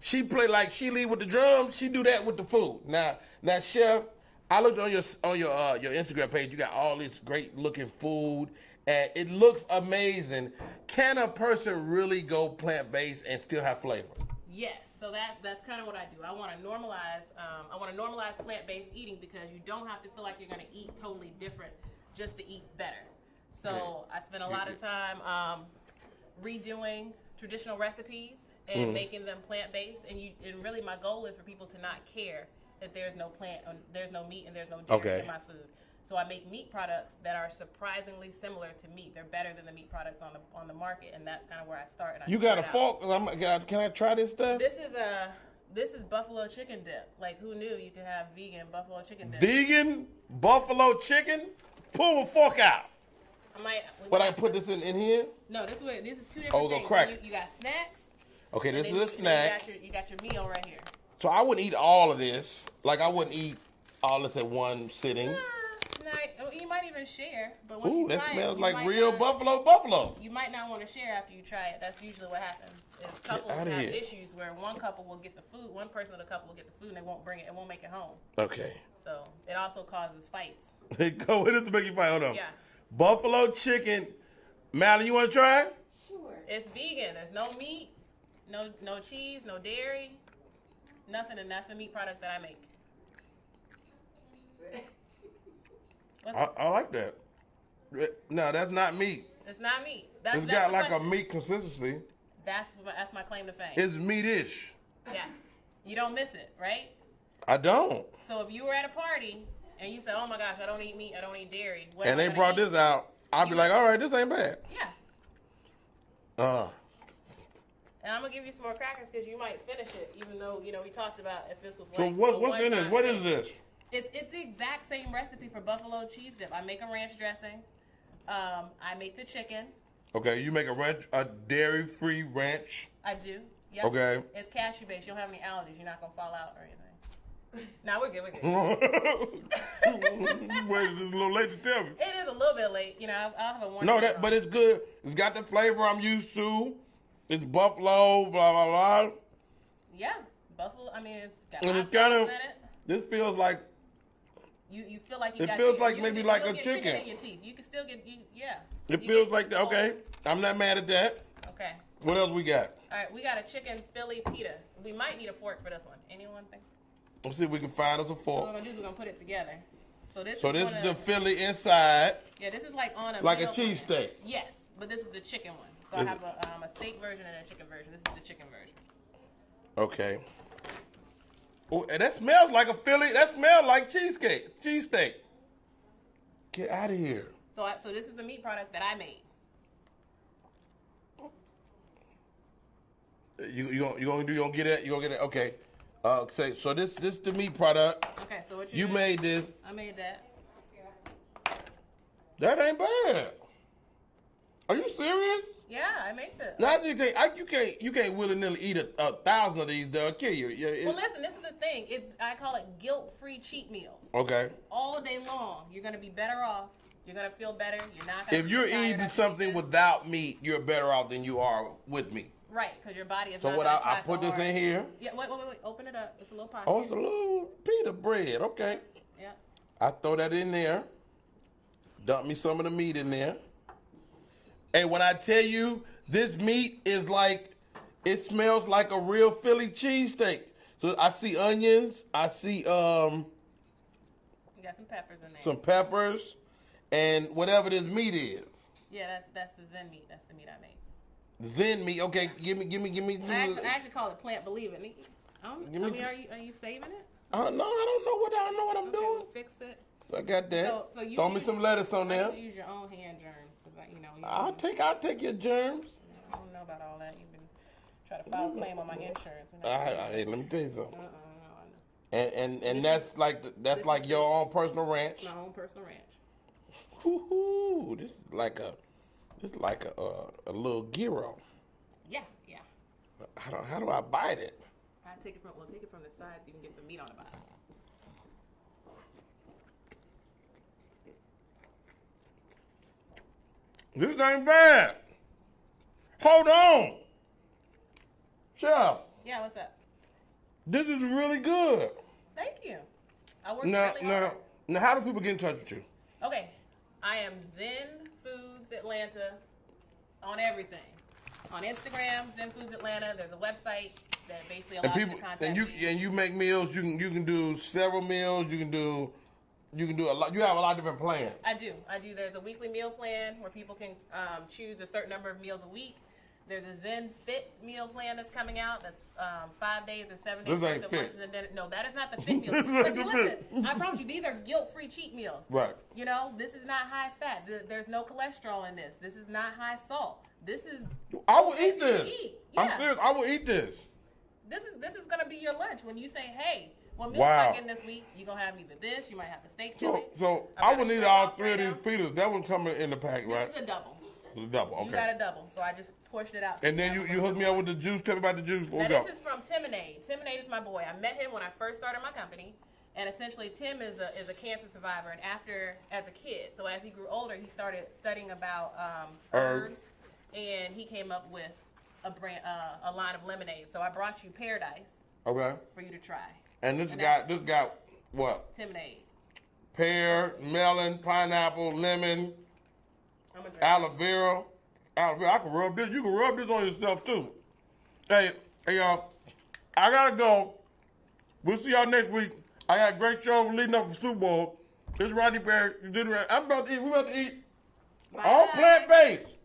She play like She Lee with the drums. She do that with the food. Now, Chef, I looked on your Instagram page. You got all this great looking food, and it looks amazing. Can a person really go plant-based and still have flavor? Yes, so that's kind of what I do. I want to normalize plant-based eating because you don't have to feel like you're going to eat totally different just to eat better. So I spend a lot of time redoing traditional recipes and making them plant-based. And really my goal is for people to not care that there's no meat and there's no dairy in my food. So I make meat products that are surprisingly similar to meat. They're better than the meat products on the market, and that's kind of where I start. And You got a fork? Can I try this stuff? This is buffalo chicken dip. Like, who knew you could have vegan buffalo chicken dip? Vegan buffalo chicken? Pull a fork out. I put this in here? No, this is two different we'll things. crack it. You got snacks. Okay, and this then is a snack. You got your meal right here. So I wouldn't eat all of this. Like, I wouldn't eat all this at one sitting. No, you might even share, but once Ooh, you try that smells it, like real buffalo. You might not want to share after you try it. That's usually what happens. Is couples have issues where one couple will get the food, one person of the couple will get the food, and they won't bring it, it won't make it home. Okay. So it also causes fights. Go with it to make you fight. Hold on. Yeah. Buffalo chicken. Malin, you want to try? Sure. It's vegan. There's no meat, no cheese, no dairy, nothing, and that's a meat product that I make. I like that. No, that's not meat. It's not meat. It's got like a meat consistency. That's my claim to fame. It's meat-ish. Yeah. You don't miss it, right? I don't. So if you were at a party and you said, oh my gosh, I don't eat meat, I don't eat dairy. And they brought this out, I'd be like, all right, this ain't bad. Yeah. And I'm going to give you some more crackers because you might finish it, even though, we talked about if this was like. So what's in this? What is this? It's the exact same recipe for buffalo cheese dip. I make a ranch dressing. I make the chicken. Okay, you make a dairy-free ranch. I do. Yep. Okay. It's cashew-based. You don't have any allergies. You're not going to fall out or anything. No, we're good. Wait, it's a little late to tell me. It is a little bit late. I'll have a warning. No, but it's good. It's got the flavor I'm used to. It's buffalo, blah, blah, blah. Yeah, buffalo. I mean, it's got and lots it's kind of of, in it. This feels like. You feel like you it got feels chicken. like maybe like a chicken. In your teeth. You can still get yeah. It feels like that. Okay, I'm not mad at that. Okay. What else we got? All right, we got a chicken Philly pita. We might need a fork for this one. Anyone think? Let's see if we can find us a fork. What we're gonna do is we're gonna put it together. So this is the Philly inside. Yeah, this is like on a like a cheesesteak. Yes, but this is the chicken one. So I have a steak version and a chicken version. This is the chicken version. Okay. Oh, and that smells like a Philly. That smells like cheesesteak. Get out of here. So this is a meat product that I made. You gonna get it? You gonna get it? Okay. So this the meat product. Okay. So what you made this? I made that. That ain't bad. Are you serious? Yeah, I make the. Now you can't willy nilly eat 1,000 of these. They'll kill you. Well, listen, this is the thing. I call it guilt-free cheat meals. Okay. All day long, you're gonna be better off. You're gonna feel better. You're not gonna. If you're eating something without meat, you're better off than you are with meat. Right, because your body is. So not what gonna I try put so this hard. in here. Yeah, wait. Open it up. It's a little pocket. Oh, it's a little pita bread. Okay. Yeah. I throw that in there. Dump me some of the meat in there. And when I tell you, this meat is like, it smells like a real Philly cheesesteak. So I see onions. I see You got some peppers in there. some peppers, and whatever this meat is. Yeah, that's the Zen meat. That's the meat I make. Zen meat. Okay, give me some. I actually call it plant believing. Are you saving it? No, I don't know what I'm doing. We'll fix it. I got that. So you Throw me some lettuce on there. You use your own hand germs, because I'll take your germs. I don't know about all that. You've been trying to file a claim on my insurance. Hey, let me tell you something. And that's like your own personal ranch. It's my own personal ranch. Woo-hoo. This is like a little gyro. Yeah. How do I bite it? We'll take it from the side so you can get some meat on the bottom. This ain't bad. Hold on. Chef. Yeah, what's up? This is really good. Thank you. I worked really hard. Now, how do people get in touch with you? Okay. I am Zen Foods Atlanta on everything. On Instagram, Zen Foods Atlanta. There's a website that basically allows you to contact me. And you make meals. You can do several meals. You can do a lot. You have a lot of different plans. I do. There's a weekly meal plan where people can choose a certain number of meals a week. There's a Zen Fit meal plan that's coming out. That's 5 days or 7 days worth of lunches and dinner. No, that is not the fit meal. Listen, I promise you, these are guilt-free cheat meals. Right. You know, this is not high fat. There's no cholesterol in this. This is not high salt. This is. I will eat this. Yeah. I'm serious. I will eat this. This is gonna be your lunch when you say, "Hey, what meal am I getting this week?" You gonna have either this. You might have the steak chili. So I would need all 3 of these pizzas. That one coming in the pack, right? This is a double. The double. Okay. You got a double, so I just portioned it out. And then you hooked me up with the juice. Tell me about the juice. Now this is from Timonade. Timonade is my boy. I met him when I first started my company, and essentially Tim is a cancer survivor. And as a kid, so as he grew older, he started studying about herbs, and he came up with a line of lemonade. So I brought you Paradise. Okay. For you to try. And this got what? Timonade. Pear, melon, pineapple, lemon, aloe vera. I can rub this. You can rub this on yourself too. Hey y'all, I gotta go. We'll see y'all next week. I got a great show leading up to Super Bowl. This is Rodney Perry. I'm about to eat. We're about to eat all plant-based.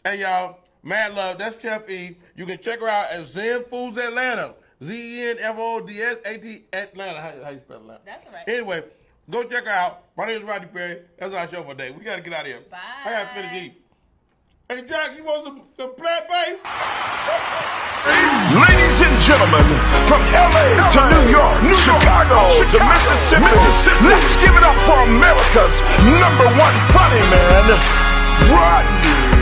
Hey y'all, mad love. That's Chef E. You can check her out at Zen Foods Atlanta. ZenFoods Atlanta. How you spell Atlanta? That's all right. Anyway, go check her out. My name is Rodney Perry. That's our show for today. We got to get out of here. Bye. I got to finish eating. Hey, Jack, you want some plant-based? Ladies and gentlemen, from LA to New York, Chicago to Mississippi, let's give it up for America's #1 funny man, Rodney.